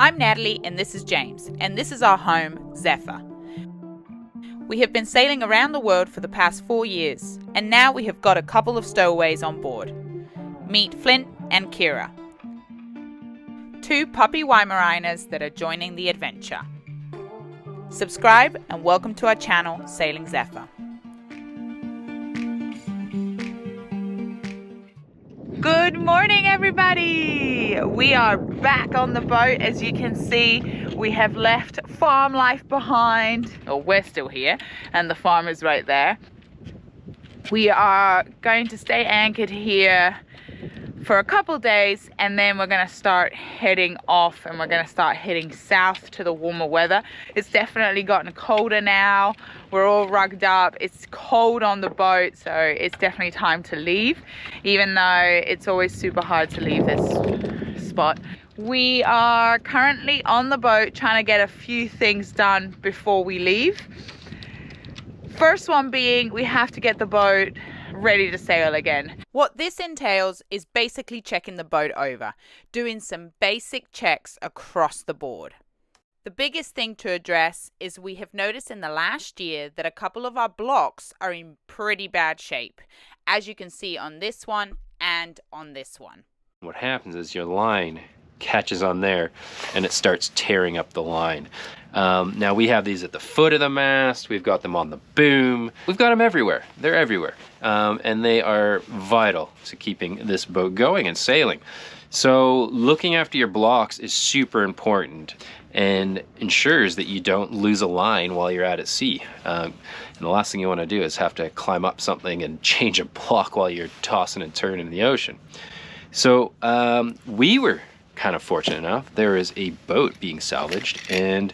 I'm Natalie and this is James, and this is our home, Zephyr. We have been sailing around the world for the past 4 years, and now we have got a couple of stowaways on board. Meet Flint and Kira, two puppy Weimaraners that are joining the adventure. Subscribe and welcome to our channel, Sailing Zephyr. Good morning, everybody! We are back on the boat. As you can see, we have left farm life behind. Or we're still here, and the farm is right there. We are going to stay anchored here for a couple days, and then we're going to start heading off, and we're going to start heading south to the warmer weather. It's definitely gotten colder now. We're all rugged up. It's cold on the boat, so it's definitely time to leave, even though it's always super hard to leave this spot. We are currently on the boat trying to get a few things done before we leave. First one being, we have to get the boat ready to sail again. What this entails is basically checking the boat over, doing some basic checks across the board. The biggest thing to address is we have noticed in the last year that a couple of our blocks are in pretty bad shape, as you can see on this one and on this one. What happens is your line catches on there and it starts tearing up the line. Now we have these at the foot of the mast, we've got them on the boom, we've got them everywhere. They're everywhere, and they are vital to keeping this boat going and sailing. So looking after your blocks is super important and ensures that you don't lose a line while you're out at sea. And the last thing you want to do is have to climb up something and change a block while you're tossing and turning in the ocean. So we were kind of fortunate enough. There is a boat being salvaged, and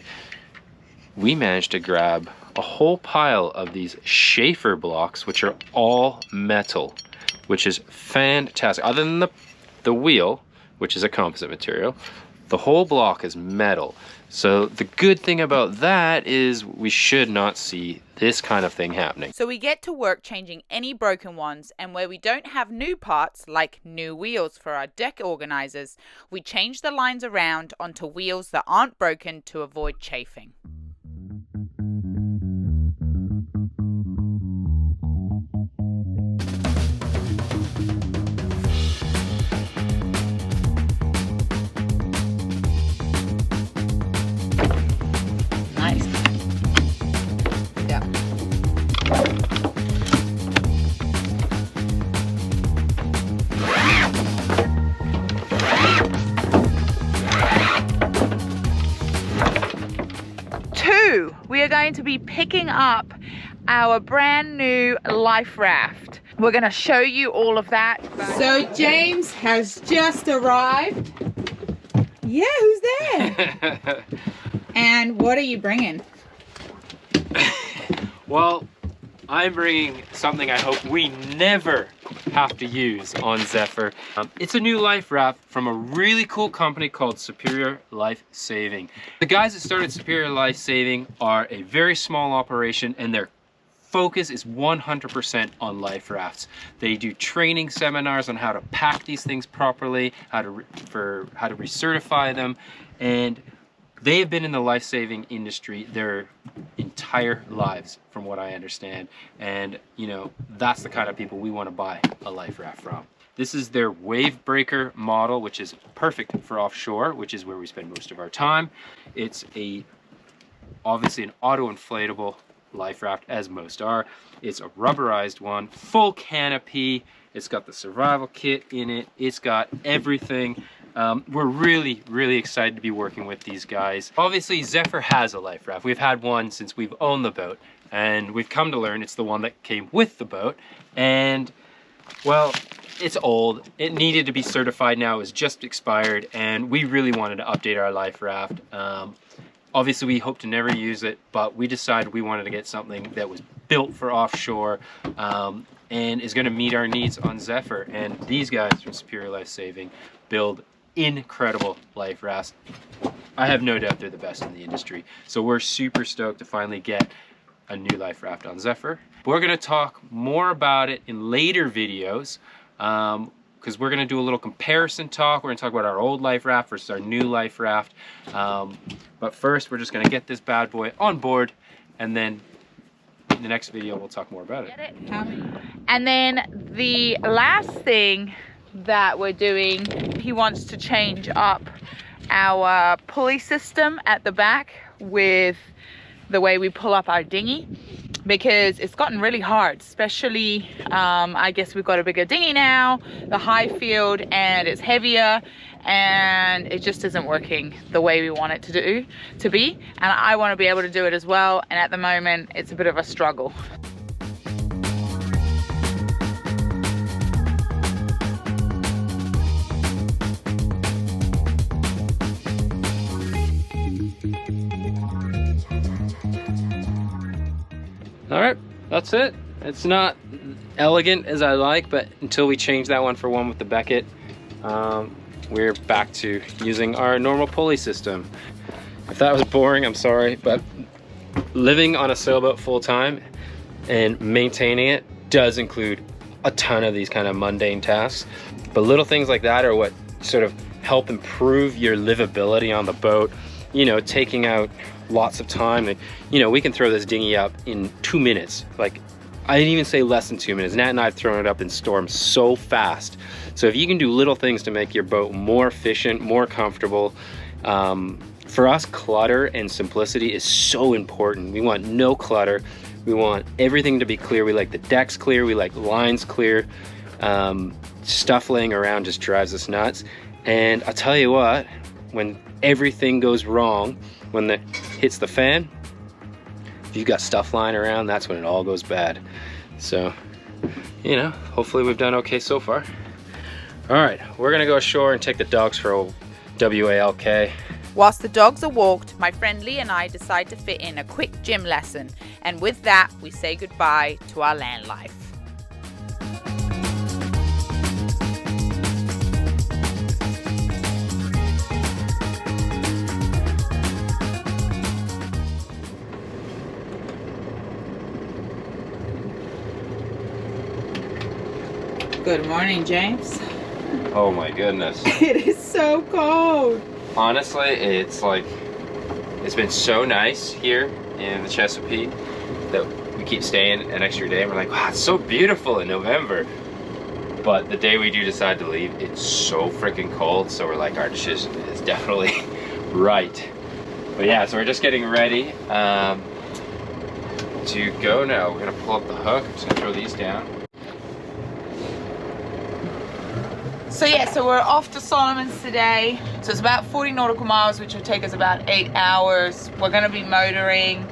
we managed to grab a whole pile of these Schaefer blocks, which are all metal, which is fantastic. Other than the wheel, which is a composite material, the whole block is metal. So the good thing about that is we should not see this kind of thing happening. So we get to work changing any broken ones, and where we don't have new parts like new wheels for our deck organizers, we change the lines around onto wheels that aren't broken to avoid chafing. We are going to be picking up our brand new life raft. We're going to show you all of that. So James has just arrived. Yeah, who's there? And what are you bringing? Well, I'm bringing something I hope we never have to use on Zephyr. It's a new life raft from a really cool company called Superior Life Saving. The guys that started Superior Life Saving are a very small operation, and their focus is 100% on life rafts. They do training seminars on how to pack these things properly, how to recertify them, and they have been in the life-saving industry their entire lives, from what I understand. And, you know, that's the kind of people we want to buy a life raft from. This is their wave breaker model, which is perfect for offshore, which is where we spend most of our time. It's obviously an auto-inflatable life raft, as most are. It's a rubberized one, full canopy. It's got the survival kit in it. It's got everything. We're really excited to be working with these guys. Obviously, Zephyr has a life raft. We've had one since we've owned the boat, and we've come to learn it's the one that came with the boat. And, well, it's old. It needed to be certified now. It was just expired, and we really wanted to update our life raft. Obviously, we hope to never use it, but we decided we wanted to get something that was built for offshore and is going to meet our needs on Zephyr. And these guys from Superior Life Saving build incredible life rafts. I have no doubt they're the best in the industry. So we're super stoked to finally get a new life raft on Zephyr. We're going to talk more about it in later videos. because we're gonna do a little comparison talk. We're gonna talk about our old life raft versus our new life raft. But first, we're just gonna get this bad boy on board, and then in the next video, we'll talk more about it. And then the last thing that we're doing, he wants to change up our pulley system at the back with the way we pull up our dinghy, because it's gotten really hard, especially I guess we've got a bigger dinghy now, the high field, and it's heavier, and it just isn't working the way we want it to be, and I want to be able to do it as well, and at the moment it's a bit of a struggle. All right, that's it. It's not elegant as I like, but until we change that one for one with the Beckett, we're back to using our normal pulley system. If that was boring, I'm sorry, but living on a sailboat full time and maintaining it does include a ton of these kind of mundane tasks. But little things like that are what sort of help improve your livability on the boat. You know, taking out lots of time, and you know, we can throw this dinghy up in 2 minutes. Like, I didn't even say less than 2 minutes. Nat and I have thrown it up in storms so fast. So if you can do little things to make your boat more efficient, more comfortable, for us, clutter and simplicity is so important. We want no clutter. We want everything to be clear. We like the decks clear. We like lines clear. Stuff laying around just drives us nuts. And I'll tell you what, when everything goes wrong, when it hits the fan, if you've got stuff lying around, that's when it all goes bad. So, you know, hopefully we've done okay so far. All right, we're gonna go ashore and take the dogs for a WALK. Whilst the dogs are walked, my friend Lee and I decide to fit in a quick gym lesson, and with that, we say goodbye to our land life. Good morning, James. Oh my goodness. It is so cold. Honestly, it's like, it's been so nice here in the Chesapeake that we keep staying an extra day. We're like, wow, it's so beautiful in November. But the day we do decide to leave, it's so freaking cold. So we're like, our decision is definitely right. But yeah, so we're just getting ready to go now. We're gonna pull up the hook. I'm just gonna throw these down. So yeah, so we're off to Solomon's today. So it's about 40 nautical miles, which will take us about 8 hours. We're gonna be motoring, /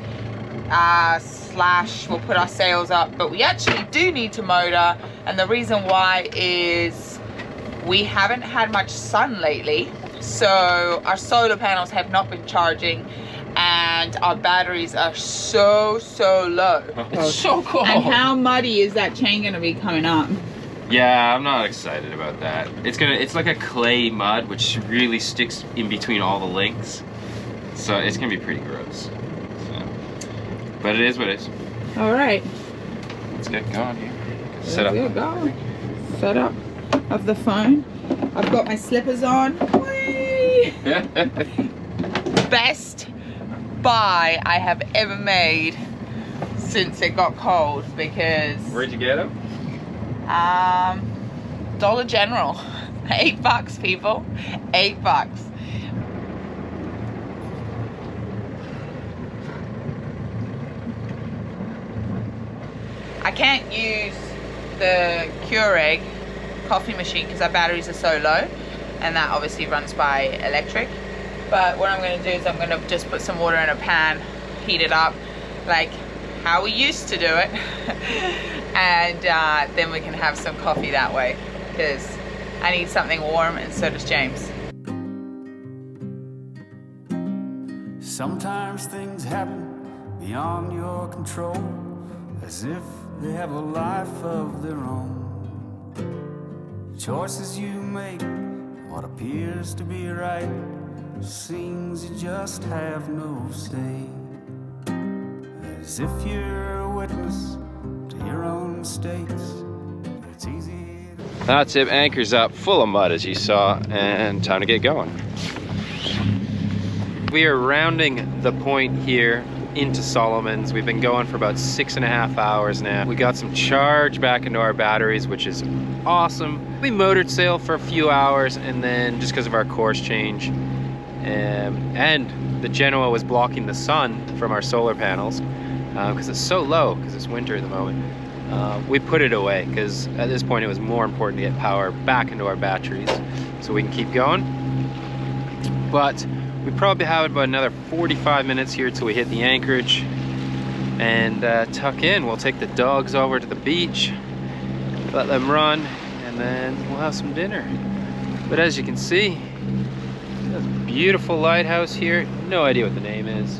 we'll put our sails up, but we actually do need to motor. And the reason why is we haven't had much sun lately. So our solar panels have not been charging, and our batteries are so low. It's so cold. And how muddy is that chain gonna be coming up? Yeah, I'm not excited about that. It's like a clay mud, which really sticks in between all the links. So it's gonna be pretty gross. So, but it is what it is. All right. Let's get going here. Set up. Go. Set up of the phone. I've got my slippers on. Whee! Best buy I have ever made since it got cold, because Where'd you get them? Dollar General. $8, people. $8. I can't use the Keurig coffee machine because our batteries are so low, and that obviously runs by electric. But what I'm going to do is I'm going to just put some water in a pan, heat it up like how we used to do it, and then we can have some coffee that way, because I need something warm, and so does James. Sometimes things happen beyond your control, as if they have a life of their own. Choices you make, what appears to be right, seems you just have no say. As if you're a witness to your own mistakes, it's easy to That's it, anchor's up, full of mud as you saw, and time to get going. We are rounding the point here into Solomon's. We've been going for about 6.5 hours now. We got some charge back into our batteries, which is awesome. We motored sail for a few hours, and then just because of our course change, and the Genoa was blocking the sun from our solar panels because it's so low, because it's winter at the moment. We put it away because at this point it was more important to get power back into our batteries so we can keep going. But we probably have about another 45 minutes here till we hit the anchorage and tuck in. We'll take the dogs over to the beach, let them run, and then we'll have some dinner. But as you can see, a beautiful lighthouse here. No idea what the name is.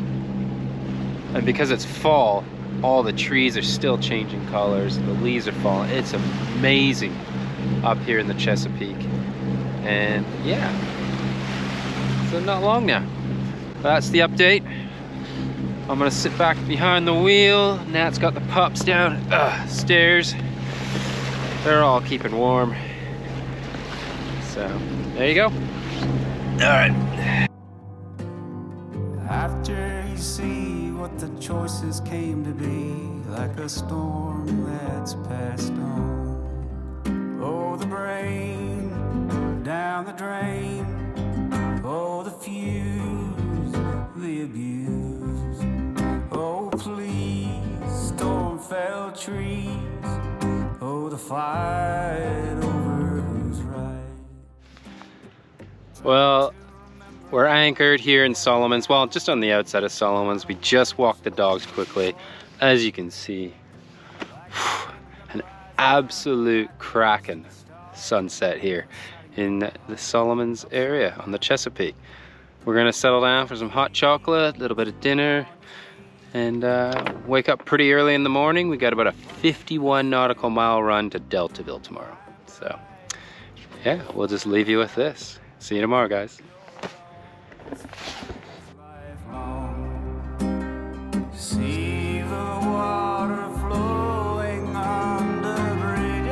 And because it's fall, all the trees are still changing colors, the leaves are falling. It's amazing up here in the Chesapeake. And yeah, so not long now. That's the update. I'm gonna sit back behind the wheel. Nat's got the pups down stairs. They're all keeping warm. So there you go. All right. After you see what the choices came to be, like a storm that's passed on. Oh, the brain down the drain. Oh, the fuse, the abuse. Oh, please, storm-felled trees. Oh, the fight over who's right. Well, we're anchored here in Solomon's. Well, just on the outside of Solomon's. We just walked the dogs quickly. As you can see, an absolute cracking sunset here in the Solomon's area on the Chesapeake. We're gonna settle down for some hot chocolate, a little bit of dinner, and wake up pretty early in the morning. We got about a 51 nautical mile run to Deltaville tomorrow. So yeah, we'll just leave you with this. See you tomorrow, guys. See the water flowing under bridges.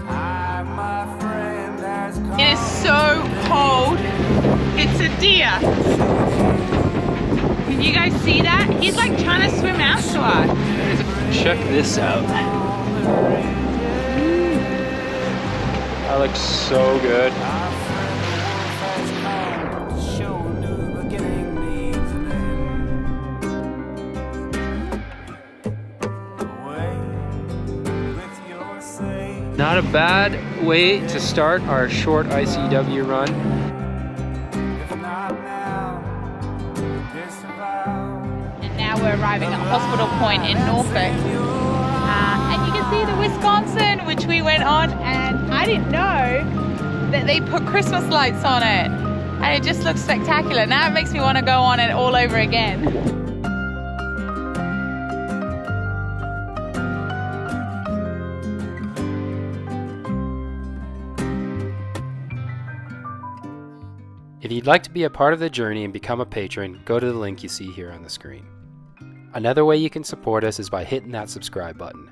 I, my friend, has come. It is so cold. It's a deer. Can you guys see that? He's like trying to swim out to us. Check this out. That looks so good. Not a bad way to start our short ICW run. And now we're arriving at Hospital Point in Norfolk. And you can see the Wisconsin, which we went on, and I didn't know that they put Christmas lights on it. And it just looks spectacular. Now it makes me want to go on it all over again. If you'd like to be a part of the journey and become a patron, go to the link you see here on the screen. Another way you can support us is by hitting that subscribe button.